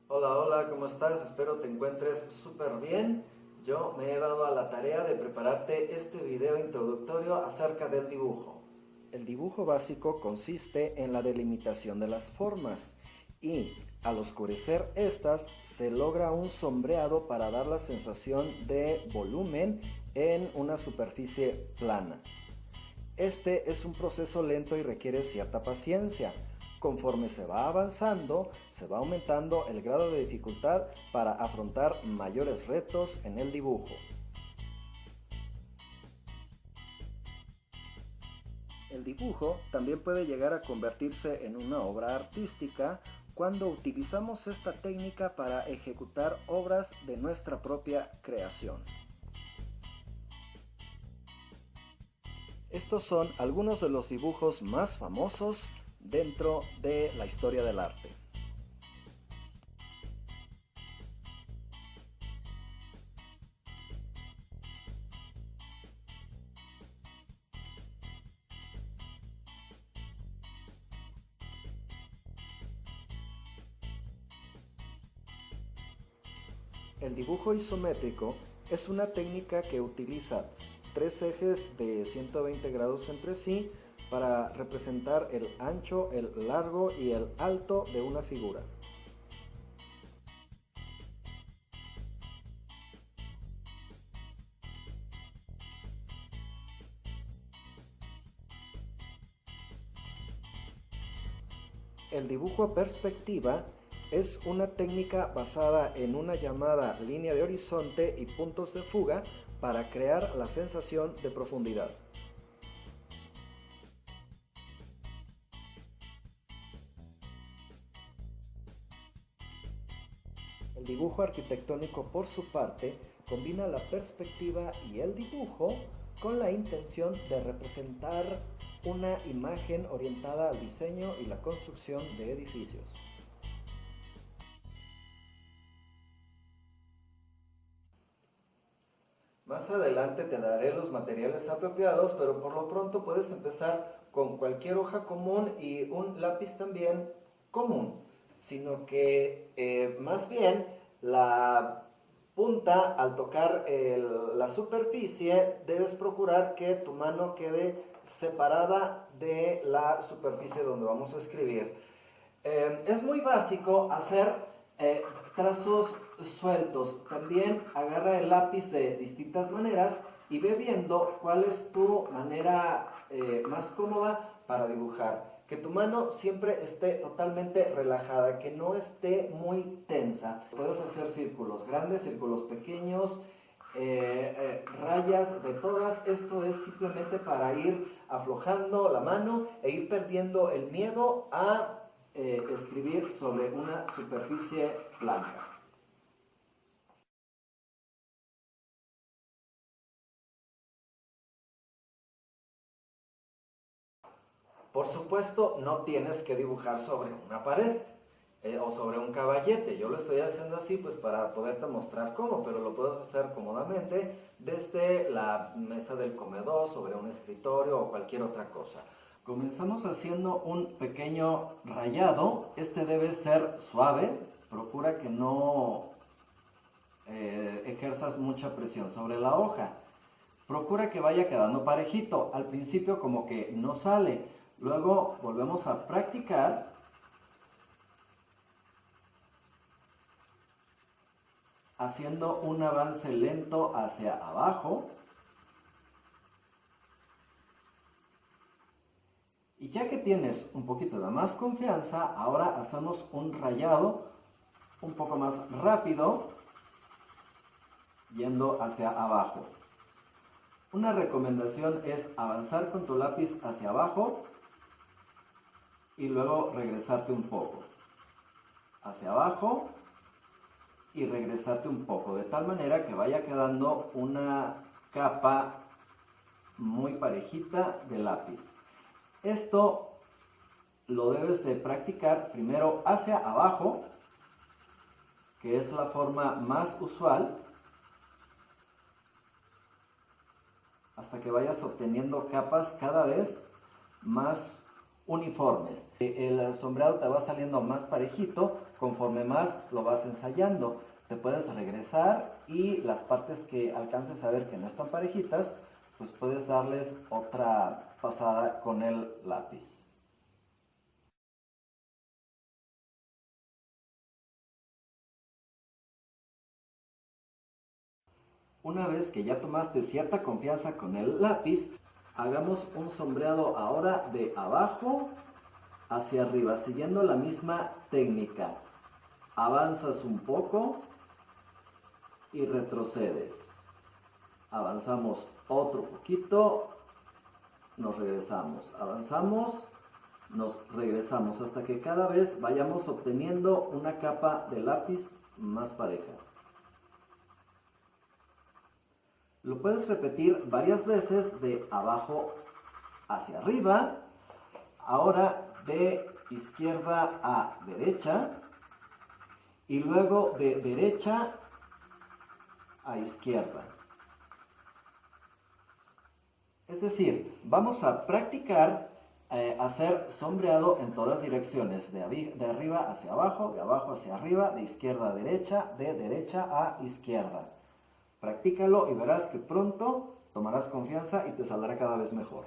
Hola, hola, ¿cómo estás? Espero te encuentres súper bien. Yo me he dado a la tarea de prepararte este video introductorio acerca del dibujo. El dibujo básico consiste en la delimitación de las formas y al oscurecer estas se logra un sombreado para dar la sensación de volumen en una superficie plana. Este es un proceso lento y requiere cierta paciencia. Conforme se va avanzando, se va aumentando el grado de dificultad para afrontar mayores retos en el dibujo. El dibujo también puede llegar a convertirse en una obra artística cuando utilizamos esta técnica para ejecutar obras de nuestra propia creación. Estos son algunos de los dibujos más famosos dentro de la historia del arte. El dibujo isométrico es una técnica que utiliza tres ejes de 120 grados entre sí para representar el ancho, el largo y el alto de una figura. El dibujo a perspectiva es una técnica basada en una llamada línea de horizonte y puntos de fuga para crear la sensación de profundidad. El dibujo arquitectónico, por su parte, combina la perspectiva y el dibujo con la intención de representar una imagen orientada al diseño y la construcción de edificios. Más adelante te daré los materiales apropiados, pero por lo pronto puedes empezar con cualquier hoja común y un lápiz también común, sino que más bien la punta al tocar la superficie debes procurar que tu mano quede separada de la superficie donde vamos a escribir. Es muy básico hacer eh, trazos sueltos. También agarra el lápiz de distintas maneras y ve viendo cuál es tu manera más cómoda para dibujar. Que tu mano siempre esté totalmente relajada, que no esté muy tensa. Puedes hacer círculos grandes, círculos pequeños, rayas de todas. Esto es simplemente para ir aflojando la mano e ir perdiendo el miedo a escribir sobre una superficie blanca. Por supuesto, no tienes que dibujar sobre una pared o sobre un caballete. Yo lo estoy haciendo así pues para poderte mostrar cómo, pero lo puedes hacer cómodamente desde la mesa del comedor, sobre un escritorio o cualquier otra cosa. Comenzamos haciendo un pequeño rayado. Este debe ser suave. Procura que no ejerzas mucha presión sobre la hoja. Procura que vaya quedando parejito. Al principio como que no sale. Luego volvemos a practicar. Haciendo un avance lento hacia abajo. Y ya que tienes un poquito de más confianza, ahora hacemos un rayado un poco más rápido, yendo hacia abajo. Una recomendación es avanzar con tu lápiz hacia abajo y luego regresarte un poco. Hacia abajo y regresarte un poco, de tal manera que vaya quedando una capa muy parejita de lápiz. Esto lo debes de practicar primero hacia abajo, que es la forma más usual, hasta que vayas obteniendo capas cada vez más uniformes. El sombreado te va saliendo más parejito conforme más lo vas ensayando. Te puedes regresar y las partes que alcances a ver que no están parejitas, pues puedes darles otra pasada con el lápiz. Una vez que ya tomaste cierta confianza con el lápiz, hagamos un sombreado ahora de abajo hacia arriba, siguiendo la misma técnica. Avanzas un poco y retrocedes. Avanzamos otro poquito, nos regresamos. Avanzamos, nos regresamos hasta que cada vez vayamos obteniendo una capa de lápiz más pareja. Lo puedes repetir varias veces de abajo hacia arriba. Ahora de izquierda a derecha y luego de derecha a izquierda. Es decir, vamos a practicar hacer sombreado en todas direcciones, de arriba hacia abajo, de abajo hacia arriba, de izquierda a derecha, de derecha a izquierda. Practícalo y verás que pronto tomarás confianza y te saldrá cada vez mejor.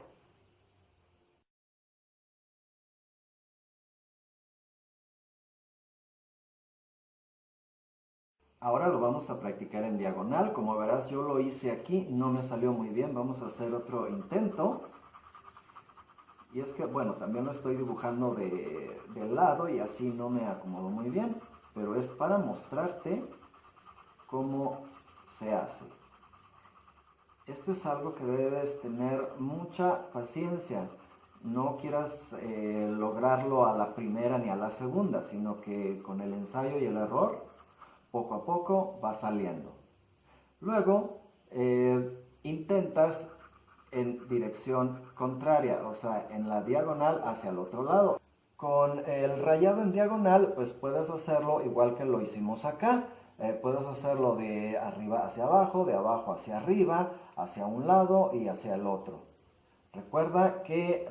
Ahora lo vamos a practicar en diagonal. Como verás, yo lo hice aquí, no me salió muy bien. Vamos a hacer otro intento. Y es que, bueno, también lo estoy dibujando de lado y así no me acomodo muy bien. Pero es para mostrarte cómo se hace. Esto es algo que debes tener mucha paciencia. No quieras lograrlo a la primera ni a la segunda, sino que con el ensayo y el error, poco a poco va saliendo. Luego intentas en dirección contraria, o sea, en la diagonal hacia el otro lado. Con el rayado en diagonal, pues puedes hacerlo igual que lo hicimos acá. Puedes hacerlo de arriba hacia abajo, de abajo hacia arriba, hacia un lado y hacia el otro. Recuerda que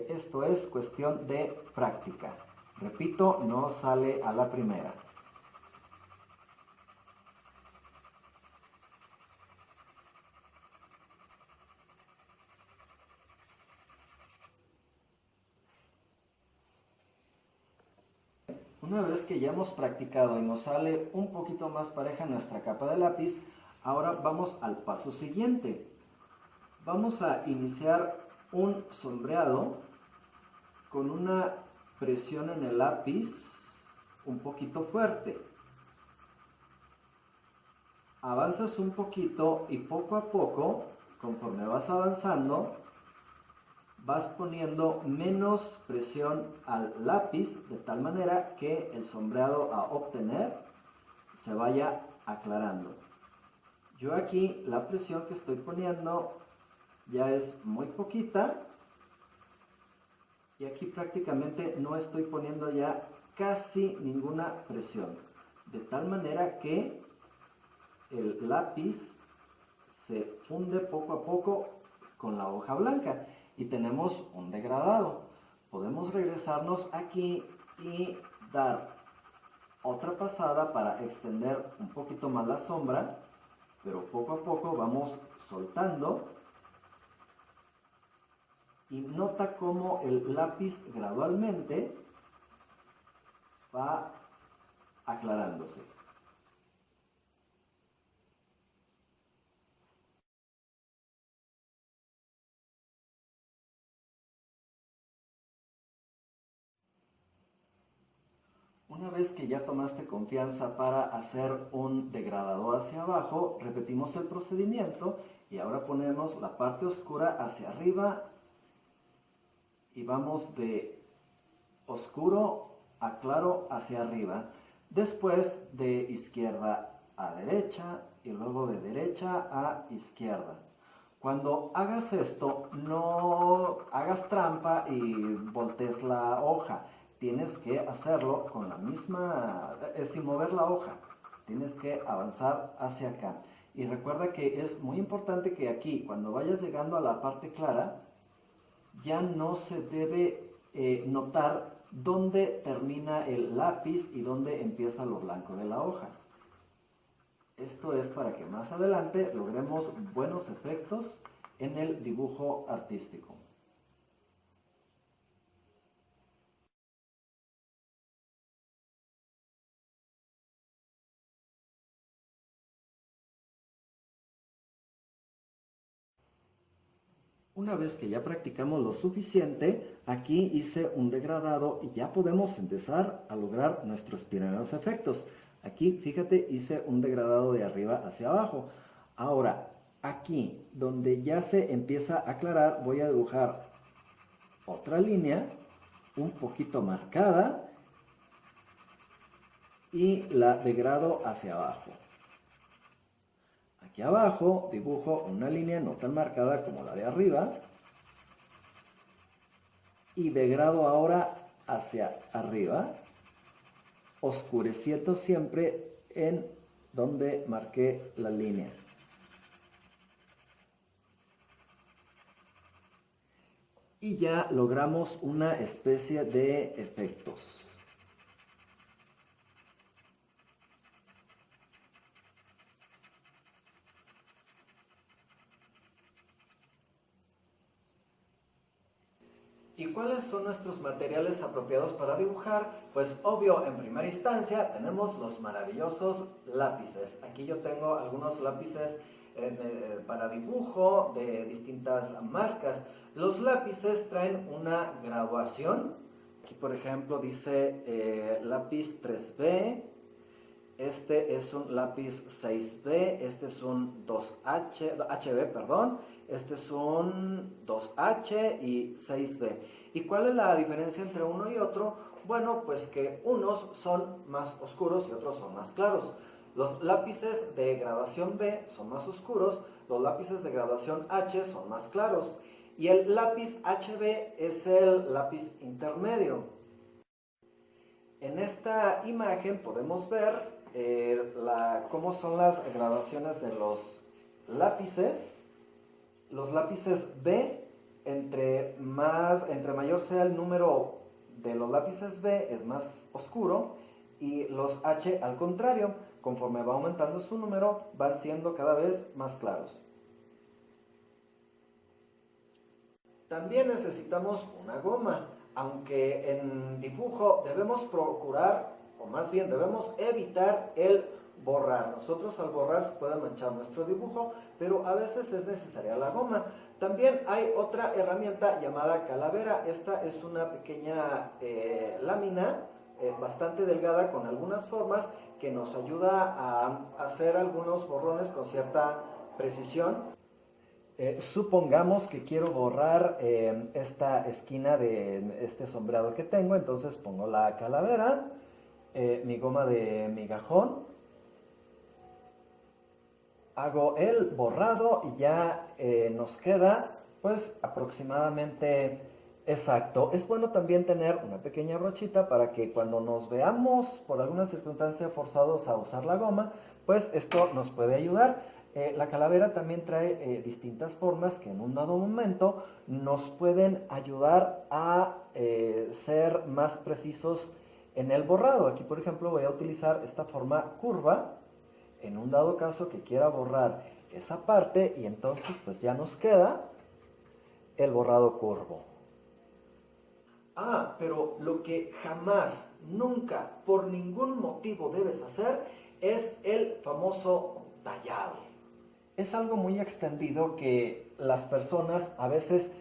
esto es cuestión de práctica. Repito, no sale a la primera. Una vez que ya hemos practicado y nos sale un poquito más pareja nuestra capa de lápiz, ahora vamos al paso siguiente. Vamos a iniciar un sombreado con una presión en el lápiz un poquito fuerte. Avanzas un poquito y poco a poco, conforme vas avanzando, vas poniendo menos presión al lápiz de tal manera que el sombreado a obtener se vaya aclarando. Yo aquí la presión que estoy poniendo ya es muy poquita y aquí prácticamente no estoy poniendo ya casi ninguna presión, de tal manera que el lápiz se funde poco a poco con la hoja blanca y tenemos un degradado. Podemos regresarnos aquí y dar otra pasada para extender un poquito más la sombra, pero poco a poco vamos soltando y nota cómo el lápiz gradualmente va aclarándose. Una vez que ya tomaste confianza para hacer un degradado hacia abajo, repetimos el procedimiento y ahora ponemos la parte oscura hacia arriba y vamos de oscuro a claro hacia arriba. Después de izquierda a derecha y luego de derecha a izquierda. Cuando hagas esto, no hagas trampa y voltees la hoja. Tienes que hacerlo con la misma, sin mover la hoja. Tienes que avanzar hacia acá. Y recuerda que es muy importante que aquí, cuando vayas llegando a la parte clara, ya no se debe notar dónde termina el lápiz y dónde empieza lo blanco de la hoja. Esto es para que más adelante logremos buenos efectos en el dibujo artístico. Una vez que ya practicamos lo suficiente, aquí hice un degradado y ya podemos empezar a lograr nuestros primeros efectos. Aquí, fíjate, hice un degradado de arriba hacia abajo. Ahora, aquí, donde ya se empieza a aclarar, voy a dibujar otra línea un poquito marcada y la degrado hacia abajo. Aquí abajo dibujo una línea no tan marcada como la de arriba y degrado ahora hacia arriba, oscureciendo siempre en donde marqué la línea. Y ya logramos una especie de efectos. ¿Y cuáles son nuestros materiales apropiados para dibujar? Pues obvio, en primera instancia tenemos los maravillosos lápices. Aquí yo tengo algunos lápices para dibujo de distintas marcas. Los lápices traen una graduación. Aquí por ejemplo dice lápiz 3B. Este es un lápiz 6B, este es un 2HB, perdón, este es un 2H y 6B. ¿Y cuál es la diferencia entre uno y otro? Bueno, pues que unos son más oscuros y otros son más claros. Los lápices de graduación B son más oscuros, los lápices de graduación H son más claros. Y el lápiz HB es el lápiz intermedio. En esta imagen podemos ver cómo son las graduaciones de los lápices. Los lápices B, entre mayor sea el número de los lápices B, es más oscuro, y los H al contrario, conforme va aumentando su número, van siendo cada vez más claros. También necesitamos una goma, aunque en dibujo debemos procurar, o más bien debemos evitar el borrar. Nosotros al borrar se puede manchar nuestro dibujo, pero a veces es necesaria la goma. También hay otra herramienta llamada calavera. Esta es una pequeña lámina bastante delgada con algunas formas que nos ayuda a hacer algunos borrones con cierta precisión. Supongamos que quiero borrar esta esquina de este sombreado que tengo, entonces pongo la calavera, mi goma de migajón, hago el borrado y ya nos queda pues aproximadamente exacto. Es bueno también tener una pequeña brochita para que cuando nos veamos por alguna circunstancia forzados a usar la goma, pues esto nos puede ayudar. La calavera también trae distintas formas que en un dado momento nos pueden ayudar a ser más precisos en el borrado. Aquí por ejemplo voy a utilizar esta forma curva en un dado caso que quiera borrar esa parte y entonces pues ya nos queda el borrado curvo. Ah, pero lo que jamás, nunca, por ningún motivo debes hacer es el famoso tallado. Es algo muy extendido que las personas a veces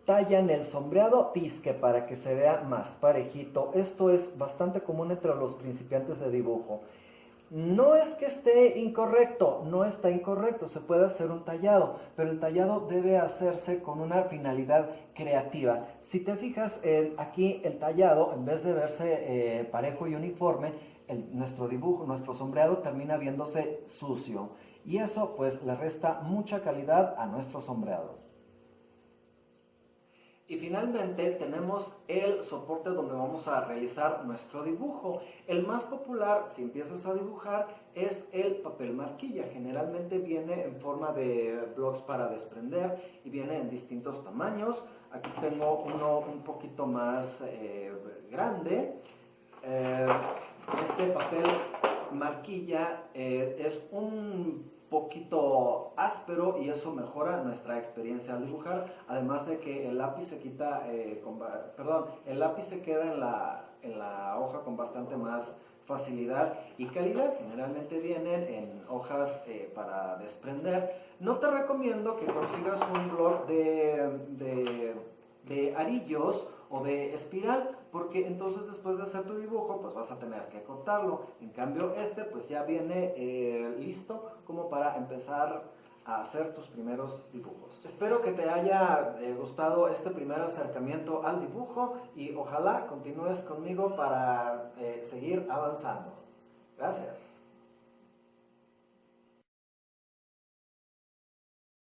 tallan el sombreado disque para que se vea más parejito. Esto es bastante común entre los principiantes de dibujo. No es que esté incorrecto, no está incorrecto, se puede hacer un tallado, pero el tallado debe hacerse con una finalidad creativa. Si te fijas, aquí el tallado, en vez de verse parejo y uniforme, nuestro dibujo, nuestro sombreado termina viéndose sucio. Y eso pues le resta mucha calidad a nuestro sombreado. Y finalmente tenemos el soporte donde vamos a realizar nuestro dibujo. El más popular, si empiezas a dibujar, es el papel marquilla. Generalmente viene en forma de blocks para desprender y viene en distintos tamaños. Aquí tengo uno un poquito más grande. Este papel marquilla es un poquito áspero y eso mejora nuestra experiencia al dibujar, además de que el lápiz se quita, el lápiz se queda en la hoja con bastante más facilidad y calidad. Generalmente vienen en hojas para desprender. No te recomiendo que consigas un bloc de arillos o de espiral, porque entonces después de hacer tu dibujo pues vas a tener que cortarlo. En cambio este pues ya viene listo como para empezar a hacer tus primeros dibujos. Espero que te haya gustado este primer acercamiento al dibujo y ojalá continúes conmigo para seguir avanzando. Gracias.